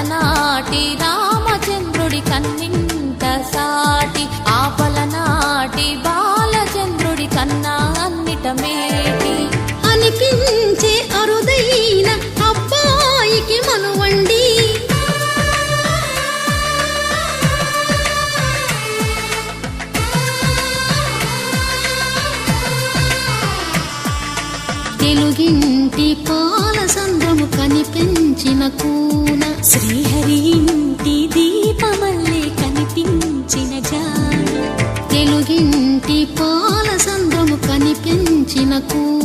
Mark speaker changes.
Speaker 1: అలనాటి రామచంద్రుడి కన్నింట సాటి, ఆపలనాటి బాలచంద్రుడి కన్నా అన్నిట మేటి
Speaker 2: అనిపించే అరుదైన అబ్బాయికి మనువండి. తెలుగింటి పాలసంద్రము కనిపించిన కూన,
Speaker 1: శ్రీహరి ఇంటి దీపమల్లే కనిపించిన జాడ.
Speaker 2: తెలుగింటి పాలసంద్రము కనిపించిన కూన,